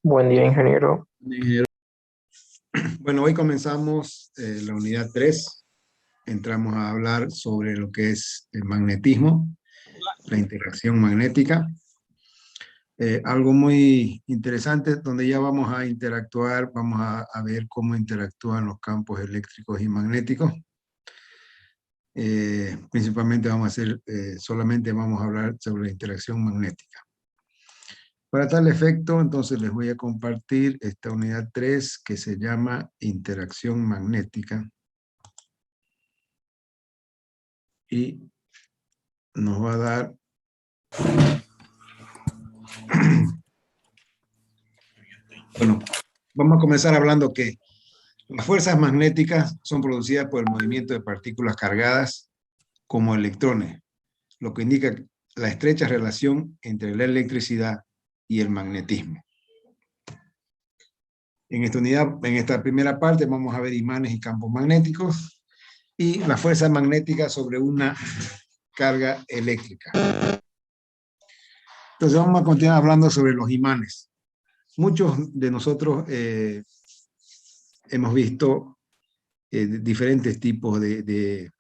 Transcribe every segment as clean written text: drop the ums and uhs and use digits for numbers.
Buen día, ingeniero. Ingeniero. Bueno, hoy comenzamos la unidad 3. Entramos a hablar sobre lo que es el magnetismo, la interacción magnética. Algo muy interesante donde ya vamos a interactuar, vamos a ver cómo interactúan los campos eléctricos y magnéticos. Principalmente solamente vamos a hablar sobre la interacción magnética. Para tal efecto, entonces les voy a compartir esta unidad 3 que se llama interacción magnética. Y nos va a dar bueno, vamos a comenzar hablando que las fuerzas magnéticas son producidas por el movimiento de partículas cargadas como electrones, lo que indica la estrecha relación entre la electricidad y el magnetismo. En esta unidad, en esta primera parte, vamos a ver imanes y campos magnéticos y la fuerza magnética sobre una carga eléctrica. Entonces vamos a continuar hablando sobre los imanes. Muchos de nosotros hemos visto diferentes tipos de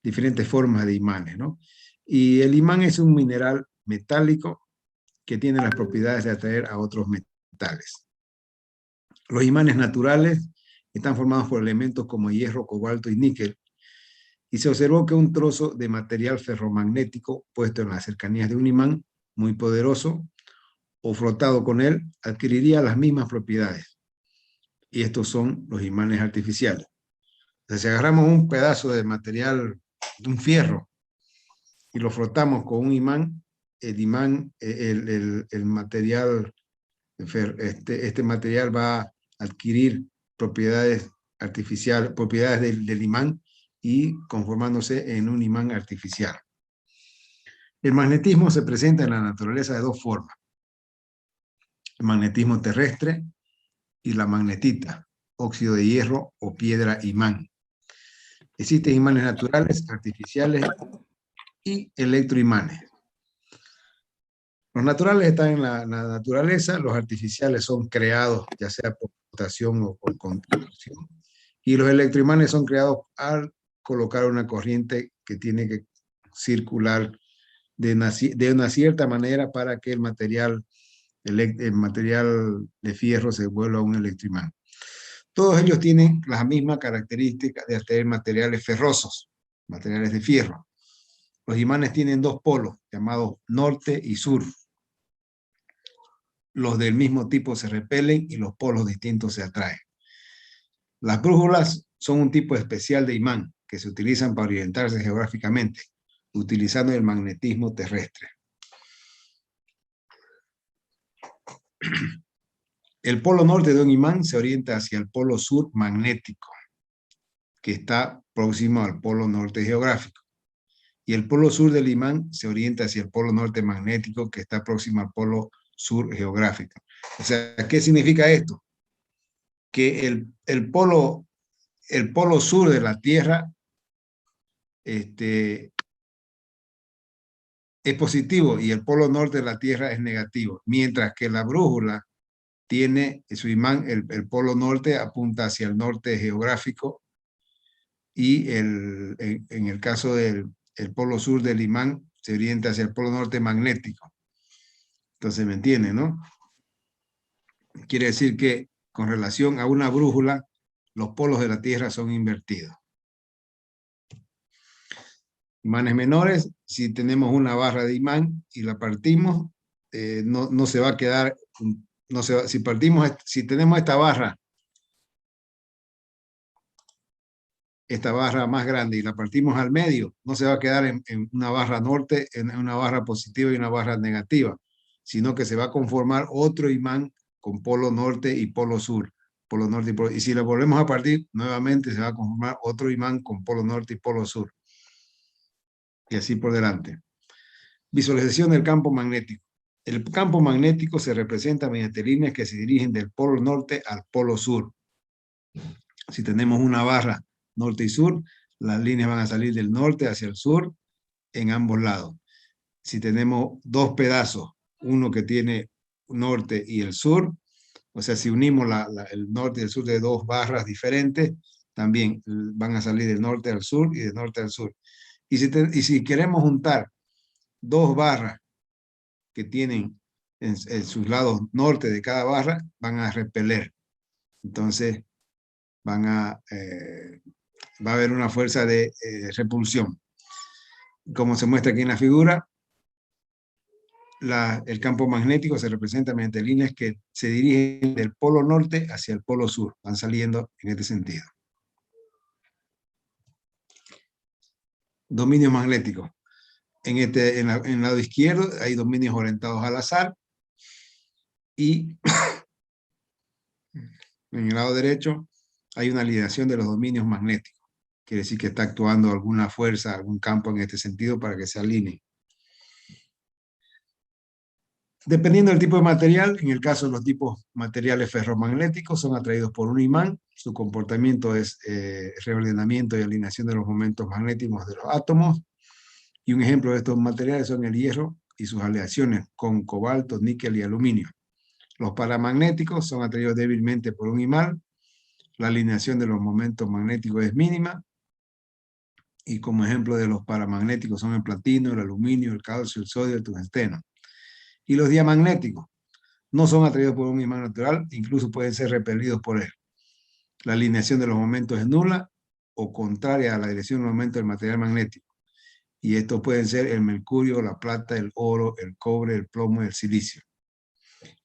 diferentes formas de imanes, ¿no? Y el imán es un mineral metálico que tiene las propiedades de atraer a otros metales. Los imanes naturales están formados por elementos como hierro, cobalto y níquel, y se observó que un trozo de material ferromagnético puesto en las cercanías de un imán muy poderoso o frotado con él adquiriría las mismas propiedades. Y estos son los imanes artificiales. Entonces, si agarramos un pedazo de material, un fierro, y lo frotamos con un imán, el material, este material va a adquirir propiedades artificiales, propiedades del imán y conformándose en un imán artificial. El magnetismo se presenta en la naturaleza de dos formas: el magnetismo terrestre y la magnetita, óxido de hierro o piedra imán. Existen imanes naturales, artificiales y electroimanes. Los naturales están en la naturaleza, los artificiales son creados, ya sea por rotación o por conducción. Y los electroimanes son creados al colocar una corriente que tiene que circular de una cierta manera para que el material de fierro se vuelva un electroimán. Todos ellos tienen la misma característica de tener materiales ferrosos, materiales de fierro. Los imanes tienen dos polos, llamados norte y sur. Los del mismo tipo se repelen y los polos distintos se atraen. Las brújulas son un tipo especial de imán que se utilizan para orientarse geográficamente, utilizando el magnetismo terrestre. El polo norte de un imán se orienta hacia el polo sur magnético, que está próximo al polo norte geográfico. Y el polo sur del imán se orienta hacia el polo norte magnético, que está próximo al polo sur geográfico. O sea, ¿qué significa esto? Que el polo sur de la Tierra es positivo y el polo norte de la Tierra es negativo, mientras que la brújula tiene su imán, el polo norte apunta hacia el norte geográfico y en el caso del polo sur del imán se orienta hacia el polo norte magnético. Entonces, ¿me entienden, no? Quiere decir que con relación a una brújula, los polos de la Tierra son invertidos. Imanes menores, si tenemos una barra de imán y la partimos, no se va a quedar, si tenemos esta barra más grande y la partimos al medio, no se va a quedar en una barra norte, en una barra positiva y una barra negativa, sino que se va a conformar otro imán con polo norte y polo sur. Polo norte y si lo volvemos a partir, nuevamente se va a conformar otro imán con polo norte y polo sur. Y así por delante. Visualización del campo magnético. El campo magnético se representa mediante líneas que se dirigen del polo norte al polo sur. Si tenemos una barra norte y sur, las líneas van a salir del norte hacia el sur en ambos lados. Si tenemos dos pedazos, uno que tiene norte y el sur, O sea, si unimos el norte y el sur de dos barras diferentes, también van a salir del norte al sur y del norte al sur. Y si queremos juntar dos barras que tienen en sus lados norte de cada barra, van a repeler. Entonces, va a haber una fuerza de repulsión. Como se muestra aquí en la figura, el campo magnético se representa mediante líneas que se dirigen del polo norte hacia el polo sur, van saliendo en este sentido. Dominios magnéticos. En el lado izquierdo hay dominios orientados al azar y en el lado derecho hay una alineación de los dominios magnéticos. Quiere decir que está actuando alguna fuerza, algún campo en este sentido para que se alineen. Dependiendo del tipo de material, en el caso de los tipos materiales ferromagnéticos, son atraídos por un imán. Su comportamiento es reordenamiento y alineación de los momentos magnéticos de los átomos. Y un ejemplo de estos materiales son el hierro y sus aleaciones con cobalto, níquel y aluminio. Los paramagnéticos son atraídos débilmente por un imán. La alineación de los momentos magnéticos es mínima. Y como ejemplo de los paramagnéticos son el platino, el aluminio, el calcio, el sodio, el tungsteno. Y los diamagnéticos no son atraídos por un imán natural, incluso pueden ser repelidos por él. La alineación de los momentos es nula o contraria a la dirección del momento del material magnético. Y estos pueden ser el mercurio, la plata, el oro, el cobre, el plomo y el silicio.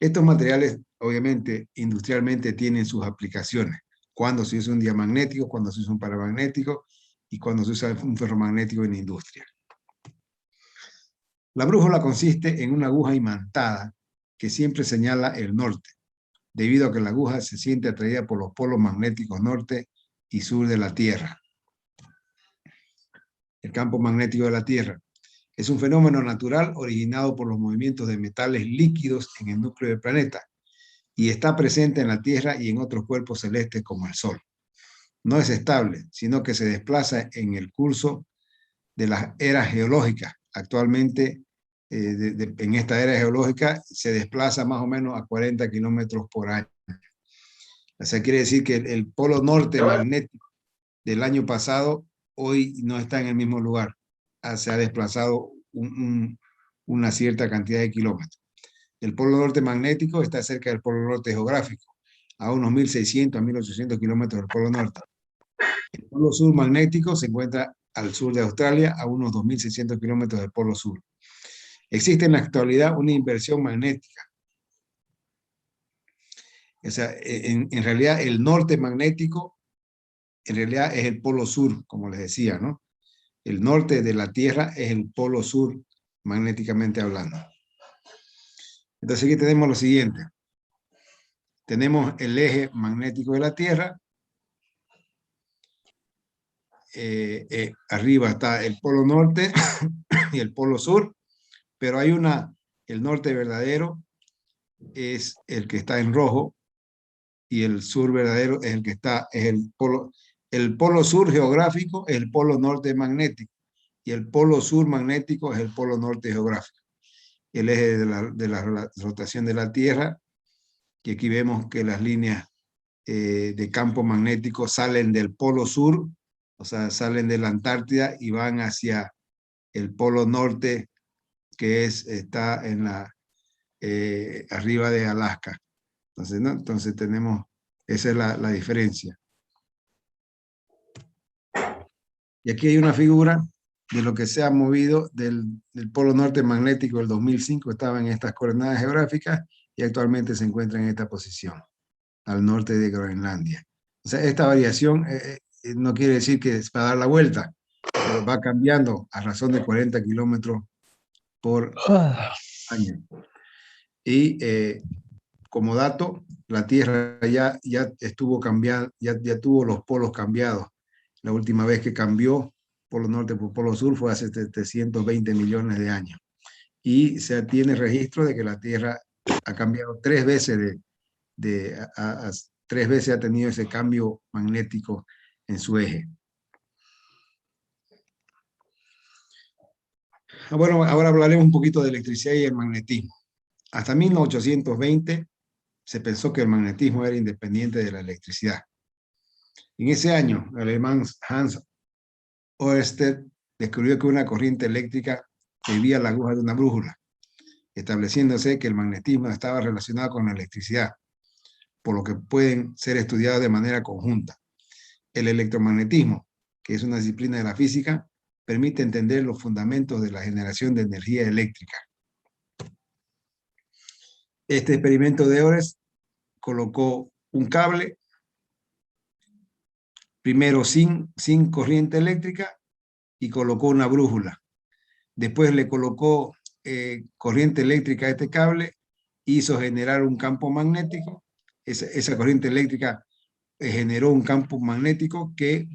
Estos materiales, obviamente, industrialmente tienen sus aplicaciones. Cuando se usa un diamagnético, cuando se usa un paramagnético y cuando se usa un ferromagnético en la industria. La brújula consiste en una aguja imantada que siempre señala el norte, debido a que la aguja se siente atraída por los polos magnéticos norte y sur de la Tierra. El campo magnético de la Tierra es un fenómeno natural originado por los movimientos de metales líquidos en el núcleo del planeta y está presente en la Tierra y en otros cuerpos celestes como el Sol. No es estable, sino que se desplaza en el curso de las eras geológicas. Actualmente, en esta era geológica, se desplaza más o menos a 40 kilómetros por año. O sea, quiere decir que el polo norte magnético del año pasado hoy no está en el mismo lugar. Se ha desplazado una cierta cantidad de kilómetros. El polo norte magnético está cerca del polo norte geográfico, a unos 1.600 a 1.800 kilómetros del polo norte. El polo sur magnético se encuentra al sur de Australia, a unos 2.600 kilómetros del polo sur. Existe en la actualidad una inversión magnética. O sea, en realidad el norte magnético, en realidad es el polo sur, como les decía, ¿no? El norte de la Tierra es el polo sur, magnéticamente hablando. Entonces aquí tenemos lo siguiente. Tenemos el eje magnético de la Tierra. Arriba está el polo norte y el polo sur, pero hay el norte verdadero es el que está en rojo y el sur verdadero es el que está, es el polo sur geográfico es el polo norte magnético y el polo sur magnético es el polo norte geográfico. El eje de la rotación de la Tierra, y aquí vemos que las líneas de campo magnético salen del polo sur, o sea, salen de la Antártida y van hacia el polo norte, que está arriba de Alaska. Entonces, ¿no? Entonces tenemos, esa es la diferencia. Y aquí hay una figura de lo que se ha movido del polo norte magnético del 2005, estaba en estas coordenadas geográficas y actualmente se encuentra en esta posición, al norte de Groenlandia. O sea, esta variación no quiere decir que es para dar la vuelta, pero va cambiando a razón de 40 kilómetros por año. Y como dato, la Tierra ya estuvo cambiando, ya tuvo los polos cambiados. La última vez que cambió polo norte por polo sur fue hace 720 millones de años. Y se tiene registro de que la Tierra ha cambiado 3 veces, 3 veces ha tenido ese cambio magnético en su eje. Bueno, ahora hablaremos un poquito de electricidad y el magnetismo. Hasta 1820, se pensó que el magnetismo era independiente de la electricidad. En ese año, el alemán Hans Ørsted descubrió que una corriente eléctrica debía la aguja de una brújula, estableciéndose que el magnetismo estaba relacionado con la electricidad, por lo que pueden ser estudiados de manera conjunta. El electromagnetismo, que es una disciplina de la física, permite entender los fundamentos de la generación de energía eléctrica. Este experimento de Ørsted colocó un cable, primero sin corriente eléctrica, y colocó una brújula. Después le colocó corriente eléctrica a este cable, hizo generar un campo magnético. Esa corriente eléctrica generó un campo magnético que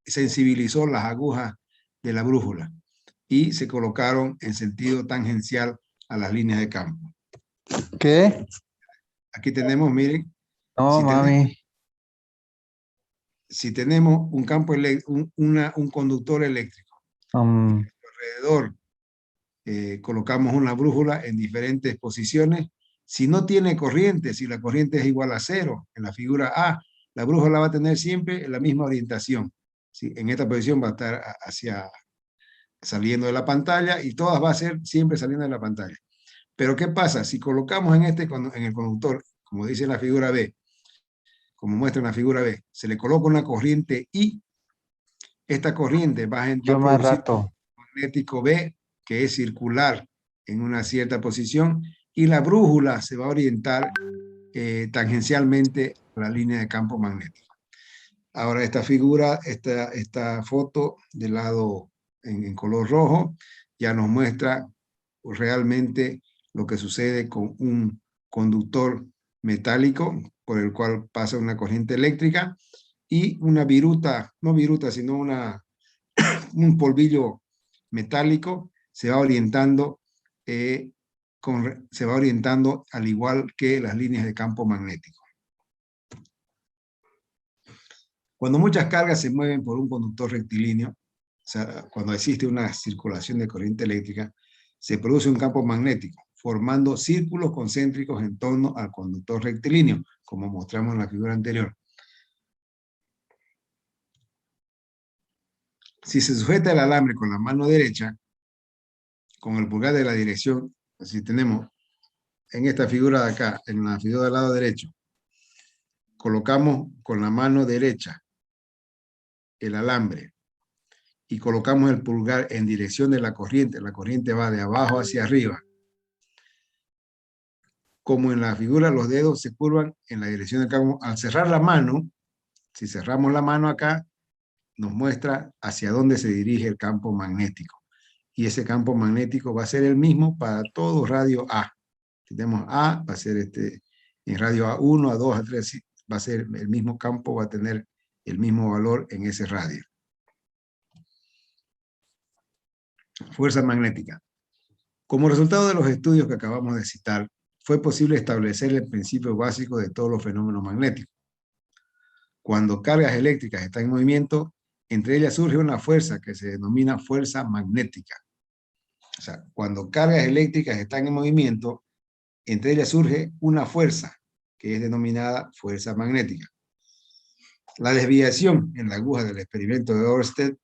sensibilizó las agujas de la brújula y se colocaron en sentido tangencial a las líneas de campo. ¿Qué? Aquí tenemos, miren, No, mami. si tenemos un campo un conductor eléctrico, alrededor colocamos una brújula en diferentes posiciones. Si no tiene corriente, si la corriente es igual a 0, en la figura A, la brújula va a tener siempre la misma orientación. ¿Sí? En esta posición va a estar saliendo de la pantalla y todas va a ser siempre saliendo de la pantalla. Pero ¿qué pasa? Si colocamos en el conductor, como dice en la figura B, como muestra en la figura B, se le coloca una corriente I, esta corriente va a producir un magnético B, que es circular en una cierta posición, y la brújula se va a orientar tangencialmente a la línea de campo magnético. Ahora esta figura, esta foto del lado en color rojo, ya nos muestra realmente lo que sucede con un conductor metálico por el cual pasa una corriente eléctrica y una viruta, no viruta, sino un polvillo metálico se va orientando al igual que las líneas de campo magnético. Cuando muchas cargas se mueven por un conductor rectilíneo, o sea, cuando existe una circulación de corriente eléctrica, se produce un campo magnético, formando círculos concéntricos en torno al conductor rectilíneo, como mostramos en la figura anterior. Si se sujeta el alambre con la mano derecha, con el pulgar de la dirección, así tenemos en esta figura de acá, en la figura del lado derecho, colocamos con la mano derecha el alambre y colocamos el pulgar en dirección de la corriente va de abajo hacia arriba. Como en la figura, los dedos se curvan en la dirección del campo. Al cerrar la mano, si cerramos la mano acá, nos muestra hacia dónde se dirige el campo magnético. Y ese campo magnético va a ser el mismo para todo radio A. Si tenemos A, va a ser en radio A1, A2, A3, va a ser el mismo campo, va a tener el mismo valor en ese radio. Fuerza magnética. Como resultado de los estudios que acabamos de citar, fue posible establecer el principio básico de todos los fenómenos magnéticos. Cuando cargas eléctricas están en movimiento, entre ellas surge una fuerza que se denomina fuerza magnética. O sea, cuando cargas eléctricas están en movimiento, entre ellas surge una fuerza que es denominada fuerza magnética. La desviación en la aguja del experimento de Ørsted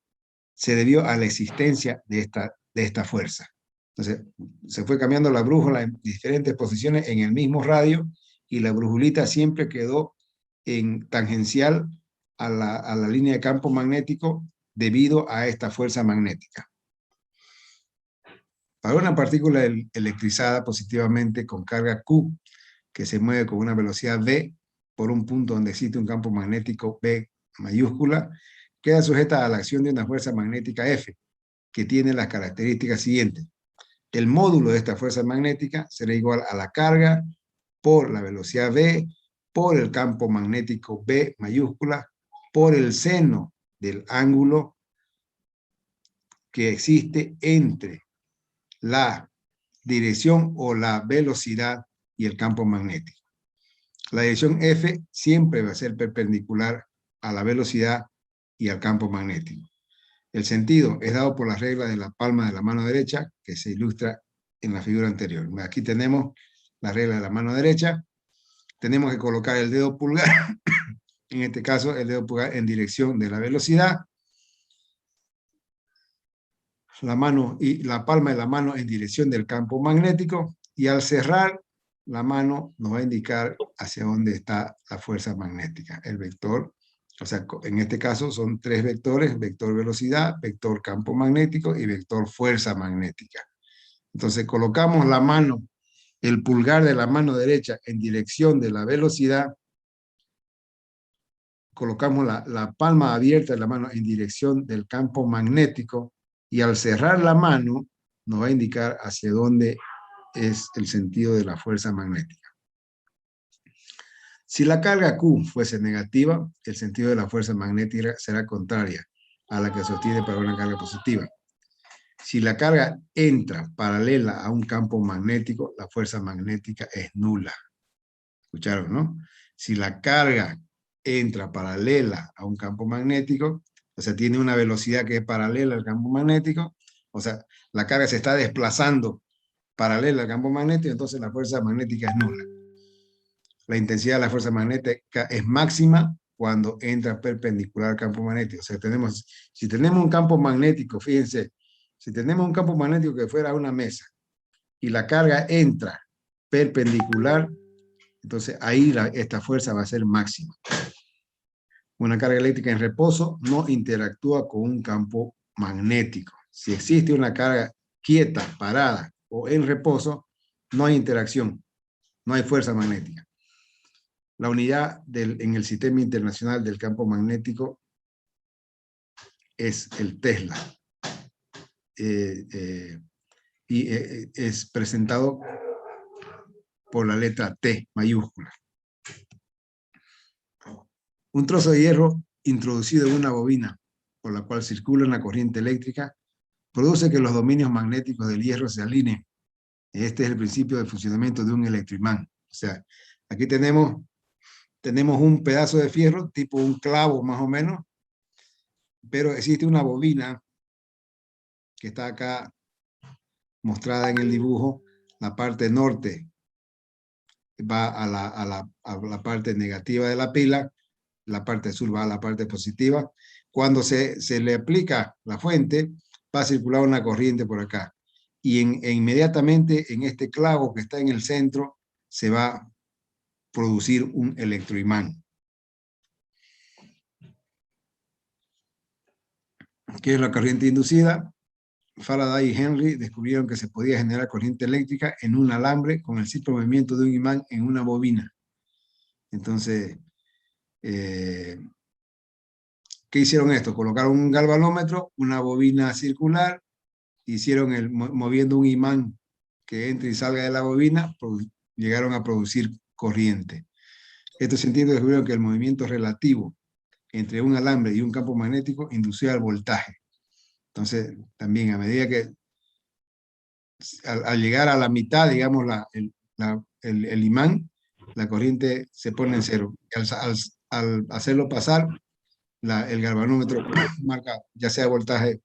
se debió a la existencia de esta fuerza. Entonces, se fue cambiando la brújula en diferentes posiciones en el mismo radio y la brújulita siempre quedó en tangencial a la línea de campo magnético debido a esta fuerza magnética. Para una partícula electrizada positivamente con carga Q, que se mueve con una velocidad v por un punto donde existe un campo magnético V mayúscula, queda sujeta a la acción de una fuerza magnética F, que tiene las características siguientes. El módulo de esta fuerza magnética será igual a la carga por la velocidad v, por el campo magnético V mayúscula, por el seno del ángulo que existe entre la dirección o la velocidad y el campo magnético. La dirección F siempre va a ser perpendicular a la velocidad y al campo magnético. El sentido es dado por la regla de la palma de la mano derecha, que se ilustra en la figura anterior. Aquí tenemos la regla de la mano derecha. tenemos que colocar el dedo pulgar, en este caso el dedo pulgar en dirección de la velocidad, la mano y la palma de la mano en dirección del campo magnético, y al cerrar la mano nos va a indicar hacia dónde está la fuerza magnética, el vector. O sea, en este caso son 3 vectores: vector velocidad, vector campo magnético y vector fuerza magnética. Entonces colocamos la mano, el pulgar de la mano derecha en dirección de la velocidad, colocamos la palma abierta de la mano en dirección del campo magnético, y al cerrar la mano nos va a indicar hacia dónde es el sentido de la fuerza magnética. Si la carga Q fuese negativa, el sentido de la fuerza magnética será contraria a la que sostiene para una carga positiva. Si la carga entra paralela a un campo magnético, la fuerza magnética es nula. ¿Escucharon, no? Si la carga entra paralela a un campo magnético, o sea, tiene una velocidad que es paralela al campo magnético, o sea, la carga se está desplazando paralela al campo magnético, entonces la fuerza magnética es nula. La intensidad de la fuerza magnética es máxima cuando entra perpendicular al campo magnético. O sea, si tenemos un campo magnético, fíjense, si tenemos un campo magnético que fuera una mesa y la carga entra perpendicular, entonces ahí esta fuerza va a ser máxima. Una carga eléctrica en reposo no interactúa con un campo magnético. Si existe una carga quieta, parada o en reposo, no hay interacción, no hay fuerza magnética. La unidad en el Sistema Internacional del Campo Magnético es el Tesla. Es presentado por la letra T mayúscula. Un trozo de hierro introducido en una bobina por la cual circula una corriente eléctrica produce que los dominios magnéticos del hierro se alineen. Este es el principio de funcionamiento de un electroimán. O sea, aquí tenemos un pedazo de fierro, tipo un clavo más o menos, pero existe una bobina que está acá mostrada en el dibujo. La parte norte va a la parte negativa de la pila, la parte sur va a la parte positiva. Cuando se le aplica la fuente, va a circular una corriente por acá. Y inmediatamente en este clavo que está en el centro se va a producir un electroimán. ¿Qué es la corriente inducida? Faraday y Henry descubrieron que se podía generar corriente eléctrica en un alambre con el simple movimiento de un imán en una bobina. Entonces, ¿qué hicieron esto? Colocaron un galvanómetro, una bobina circular, moviendo un imán que entre y salga de la bobina, llegaron a producir corriente. Estos científicos descubrieron que el movimiento relativo entre un alambre y un campo magnético inducía el voltaje. Entonces, también a medida que al llegar a la mitad, digamos, el imán, la corriente se pone en cero. Al hacerlo pasar, el galvanómetro marca ya sea voltaje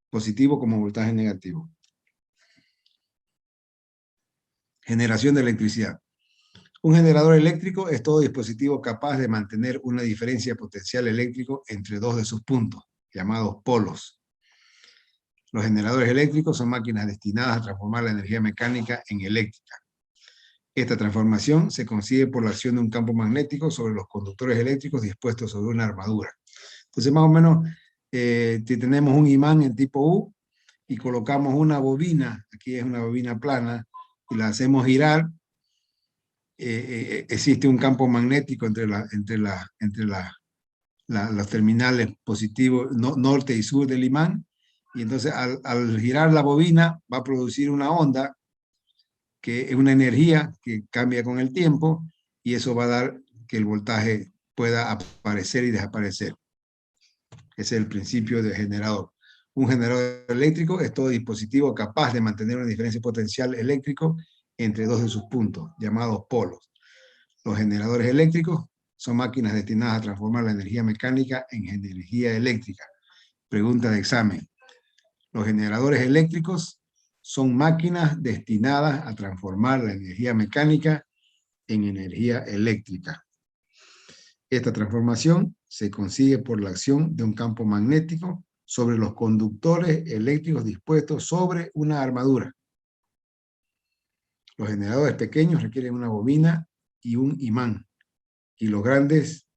positivo como voltaje negativo. Generación de electricidad. Un generador eléctrico es todo dispositivo capaz de mantener una diferencia potencial eléctrico entre dos de sus puntos, llamados polos. Los generadores eléctricos son máquinas destinadas a transformar la energía mecánica en eléctrica. Esta transformación se consigue por la acción de un campo magnético sobre los conductores eléctricos dispuestos sobre una armadura. Entonces, más o menos, si tenemos un imán en tipo U y colocamos una bobina, aquí es una bobina plana, y la hacemos girar, existe un campo magnético entre los terminales positivos, norte y sur del imán, y entonces al girar la bobina va a producir una onda que es una energía que cambia con el tiempo, y eso va a dar que el voltaje pueda aparecer y desaparecer. Ese es el principio del generador. Un generador eléctrico es todo dispositivo capaz de mantener una diferencia potencial eléctrico entre dos de sus puntos, llamados polos. Los generadores eléctricos son máquinas destinadas a transformar la energía mecánica en energía eléctrica. Pregunta de examen. Los generadores eléctricos son máquinas destinadas a transformar la energía mecánica en energía eléctrica. Esta transformación se consigue por la acción de un campo magnético sobre los conductores eléctricos dispuestos sobre una armadura. Los generadores pequeños requieren una bobina y un imán, y los grandes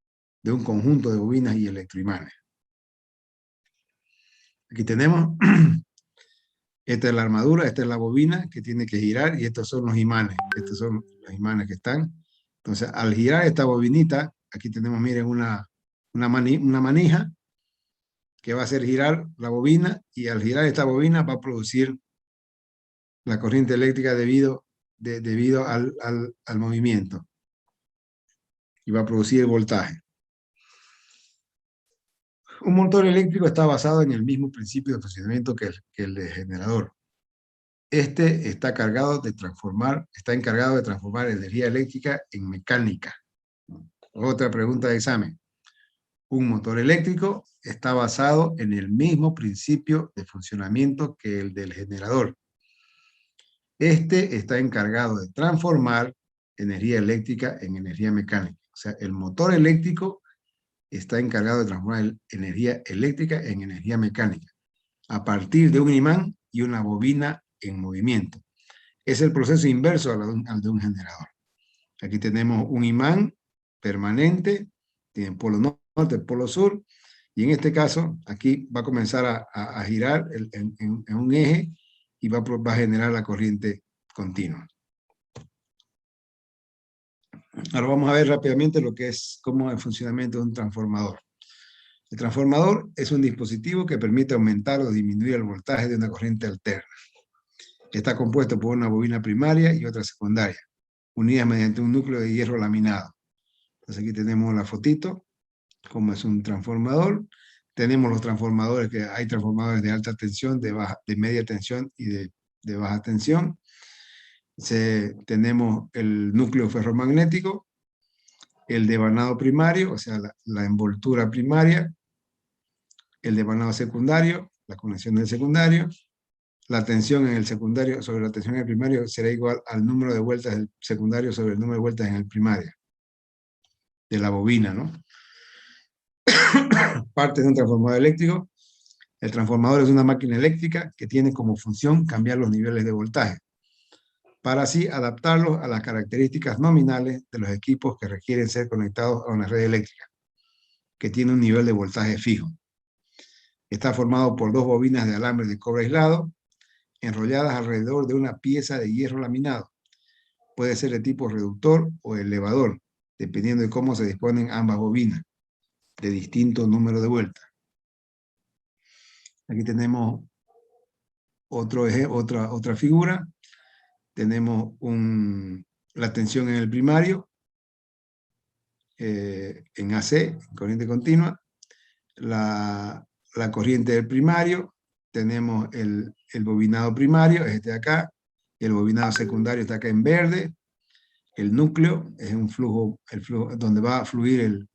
de un conjunto de bobinas y electroimanes. Aquí tenemos, esta es la armadura, esta es la bobina que tiene que girar, y estos son los imanes. Estos son los imanes que están. Entonces, al girar esta bobinita, aquí tenemos, miren, una manija que va a hacer girar la bobina, y al girar esta bobina va a producir la corriente eléctrica debido al movimiento. Y va a producir el voltaje. Un motor eléctrico está basado en el mismo principio de funcionamiento que el de generador. Este está encargado de transformar energía eléctrica en mecánica. Otra pregunta de examen. Un motor eléctrico está basado en el mismo principio de funcionamiento que el del generador. Este está encargado de transformar energía eléctrica en energía mecánica. O sea, el motor eléctrico está encargado de transformar energía eléctrica en energía mecánica a partir de un imán y una bobina en movimiento. Es el proceso inverso al de un generador. Aquí tenemos un imán permanente, tiene polo norte, polo sur, y en este caso, aquí va a comenzar a girar en un eje y va a generar la corriente continua. Ahora vamos a ver rápidamente cómo es el funcionamiento de un transformador. El transformador es un dispositivo que permite aumentar o disminuir el voltaje de una corriente alterna. Está compuesto por una bobina primaria y otra secundaria, unidas mediante un núcleo de hierro laminado. Entonces aquí tenemos la fotito, cómo es un transformador. Tenemos los transformadores, que hay transformadores de alta tensión, de media tensión y de baja tensión. Tenemos el núcleo ferromagnético, el devanado primario, o sea, la envoltura primaria, el devanado secundario, la conexión del secundario. La tensión en el secundario sobre la tensión en el primario será igual al número de vueltas del secundario sobre el número de vueltas en el primario, de la bobina, ¿no? Parte de un transformador eléctrico. El transformador es una máquina eléctrica que tiene como función cambiar los niveles de voltaje, para así adaptarlos a las características nominales de los equipos que requieren ser conectados a una red eléctrica, que tiene un nivel de voltaje fijo. Está formado por dos bobinas de alambre de cobre aislado, enrolladas alrededor de una pieza de hierro laminado. Puede ser de tipo reductor o elevador, dependiendo de cómo se disponen ambas bobinas, de distinto número de vueltas. Aquí tenemos otra figura. Tenemos la tensión en el primario, en AC, en corriente continua. La corriente del primario, tenemos el bobinado primario, es este de acá, y el bobinado secundario está acá en verde. El núcleo es un flujo, donde va a fluir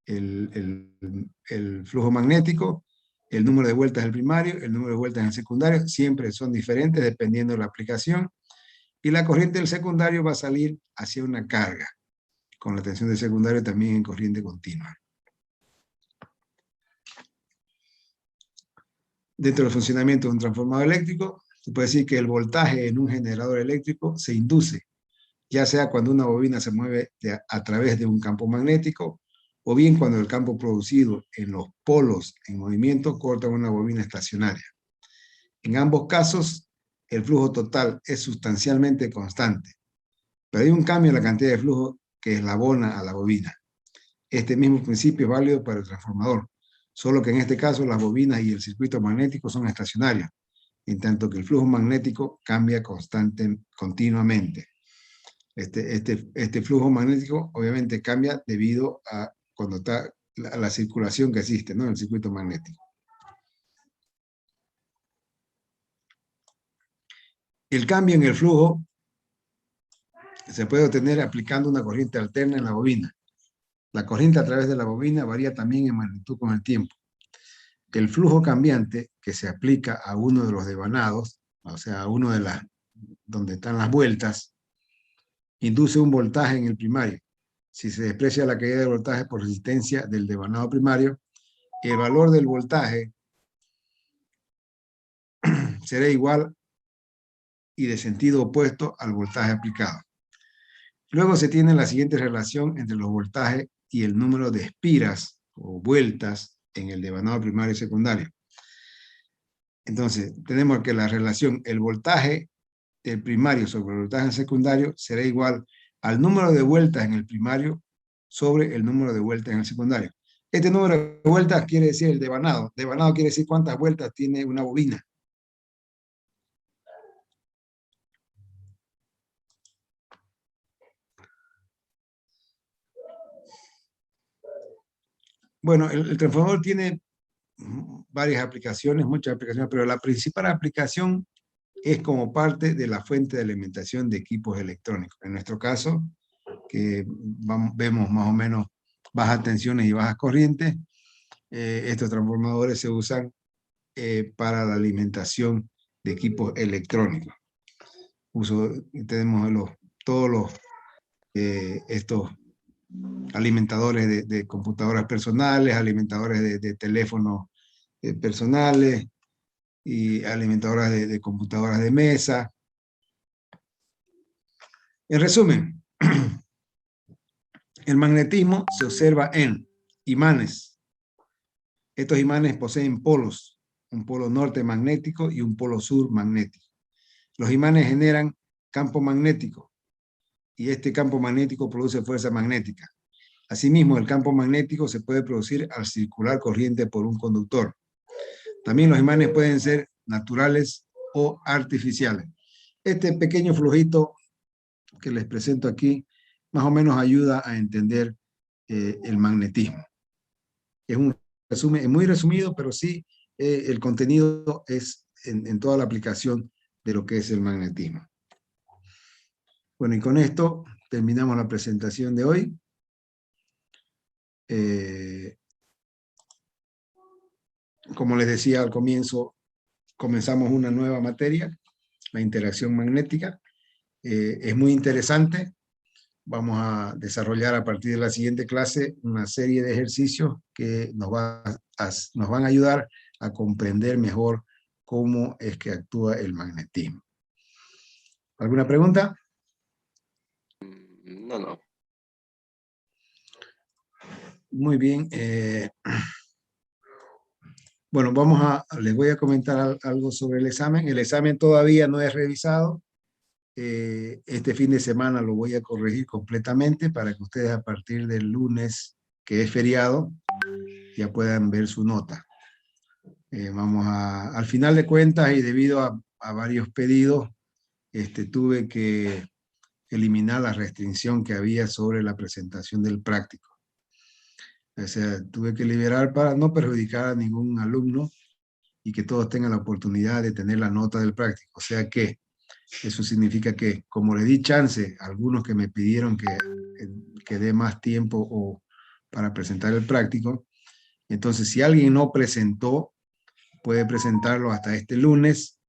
el flujo magnético. El número de vueltas del primario, el número de vueltas en el secundario, siempre son diferentes dependiendo de la aplicación. Y la corriente del secundario va a salir hacia una carga, con la tensión del secundario también en corriente continua. Dentro del funcionamiento de un transformador eléctrico, se puede decir que el voltaje en un generador eléctrico se induce, ya sea cuando una bobina se mueve a través de un campo magnético, o bien cuando el campo producido en los polos en movimiento corta una bobina estacionaria. En ambos casos, el flujo total es sustancialmente constante, pero hay un cambio en la cantidad de flujo que eslabona a la bobina. Este mismo principio es válido para el transformador, solo que en este caso las bobinas y el circuito magnético son estacionarios, en tanto que el flujo magnético cambia continuamente. Este flujo magnético obviamente cambia debido a cuando está la circulación que existe, ¿no? En el circuito magnético. El cambio en el flujo se puede obtener aplicando una corriente alterna en la bobina. La corriente a través de la bobina varía también en magnitud con el tiempo. El flujo cambiante que se aplica a uno de los devanados, o sea, a uno de donde están las vueltas, induce un voltaje en el primario. Si se desprecia la caída de voltaje por resistencia del devanado primario, el valor del voltaje será igual y de sentido opuesto al voltaje aplicado. Luego se tiene la siguiente relación entre los voltajes y el número de espiras o vueltas en el devanado primario y secundario. Entonces, tenemos que la relación, el voltaje del primario sobre el voltaje del secundario será igual al número de vueltas en el primario sobre el número de vueltas en el secundario. Este número de vueltas quiere decir el devanado. Devanado quiere decir cuántas vueltas tiene una bobina. Bueno, el transformador tiene varias aplicaciones, muchas aplicaciones, pero la principal aplicación es como parte de la fuente de alimentación de equipos electrónicos. En nuestro caso, que vemos más o menos bajas tensiones y bajas corrientes, estos transformadores se usan para la alimentación de equipos electrónicos. Tenemos todos estos alimentadores de computadoras personales, alimentadores de teléfonos personales y alimentadoras de computadoras de mesa. En resumen, el magnetismo se observa en imanes. Estos imanes poseen polos, un polo norte magnético y un polo sur magnético. Los imanes generan campo magnético y este campo magnético produce fuerza magnética. Asimismo, el campo magnético se puede producir al circular corriente por un conductor. También los imanes pueden ser naturales o artificiales. Este pequeño flujito que les presento aquí más o menos ayuda a entender el magnetismo. Es un resumen, muy resumido, pero sí el contenido es en toda la aplicación de lo que es el magnetismo. Bueno, y con esto terminamos la presentación de hoy. Como les decía al comienzo, comenzamos una nueva materia, la interacción magnética. Es muy interesante. Vamos a desarrollar a partir de la siguiente clase una serie de ejercicios que nos van a ayudar a comprender mejor cómo es que actúa el magnetismo. ¿Alguna pregunta? No. Muy bien. Bueno, les voy a comentar algo sobre el examen. El examen todavía no es revisado. Este fin de semana lo voy a corregir completamente para que ustedes a partir del lunes, que es feriado, ya puedan ver su nota. Al final de cuentas y debido a varios pedidos, tuve que eliminar la restricción que había sobre la presentación del práctico. O sea, tuve que liberar para no perjudicar a ningún alumno y que todos tengan la oportunidad de tener la nota del práctico. O sea que eso significa que, como le di chance a algunos que me pidieron que dé más tiempo para presentar el práctico, entonces si alguien no presentó, puede presentarlo hasta este lunes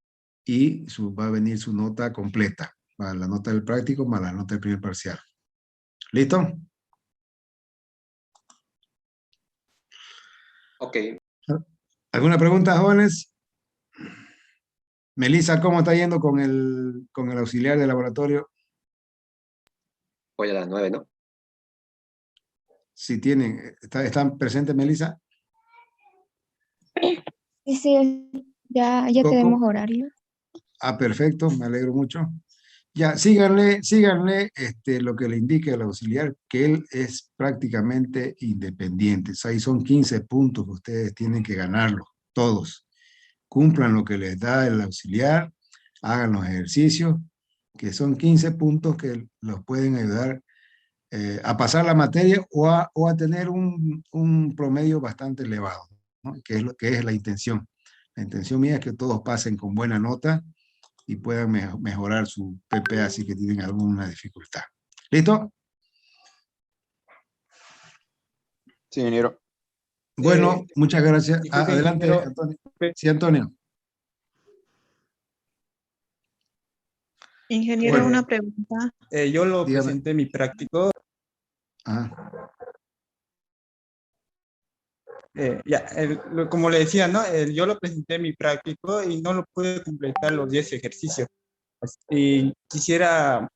y va a venir su nota completa, para la nota del práctico más la nota del primer parcial. ¿Listo? Ok. ¿Alguna pregunta, jóvenes? Melissa, ¿cómo está yendo con el auxiliar de laboratorio? Voy a las 9, ¿no? Si tienen, ¿están presentes, Melissa? Sí, ya tenemos horario. Ah, perfecto, me alegro mucho. Ya, síganle lo que le indique el auxiliar, que él es prácticamente independiente. O sea, ahí son 15 puntos que ustedes tienen que ganarlos, todos. Cumplan lo que les da el auxiliar, hagan los ejercicios, que son 15 puntos que los pueden ayudar a pasar la materia o a tener un promedio bastante elevado, ¿no? Que es la intención. La intención mía es que todos pasen con buena nota y puedan mejorar su PPA si que tienen alguna dificultad. ¿Listo? Sí, ingeniero. Bueno, muchas gracias. Disculpe, Adelante, ingeniero. Antonio. Sí, Antonio. Ingeniero, Bueno. una pregunta. Yo lo Dígame. presenté mi práctico. Ah, Como le decía, ¿no? Yo lo presenté mi práctico y no lo pude completar los 10 ejercicios. Y quisiera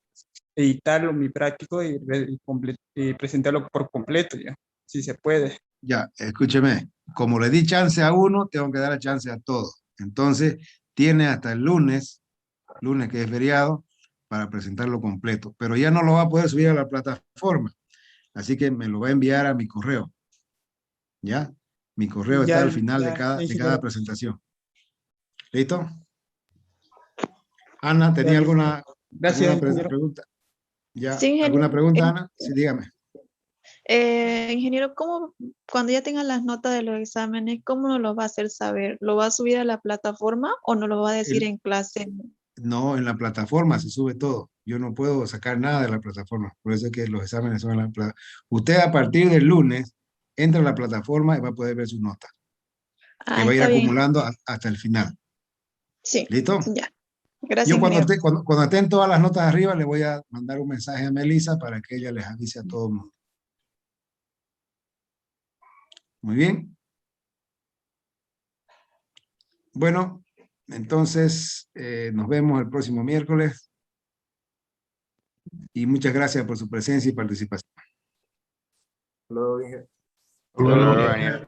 editarlo mi práctico y presentarlo por completo, ya, si se puede. ya, escúcheme. Como le di chance a uno, tengo que dar chance a todos. Entonces, tiene hasta el lunes que es feriado, para presentarlo completo. Pero ya no lo va a poder subir a la plataforma. Así que me lo va a enviar a mi correo. ¿Ya? Mi correo está al final de cada ingeniero. presentación. ¿Listo? Ana, ¿tenía alguna Gracias, alguna ingeniero. pregunta? ¿Ya? Sí, ingeniero. ¿Alguna pregunta, Ana? Sí, dígame. Ingeniero, cuando ya tenga las notas de los exámenes, cómo nos lo va a hacer saber? ¿Lo va a subir a la plataforma o nos lo va a decir en clase? No, en la plataforma se sube todo. Yo no puedo sacar nada de la plataforma. Por eso es que los exámenes son en la plataforma. Usted a partir del lunes entra a la plataforma y va a poder ver sus notas, que va a ir Está bien. acumulando hasta el final. Sí, ¿Listo? ya. Gracias, Yo cuando ingeniero. cuando estén todas las notas arriba, le voy a mandar un mensaje a Melissa para que ella les avise a todo el mundo. Muy bien. Bueno, entonces nos vemos el próximo miércoles y muchas gracias por su presencia y participación. Hasta luego, Inge. Hasta luego. Ingeniero.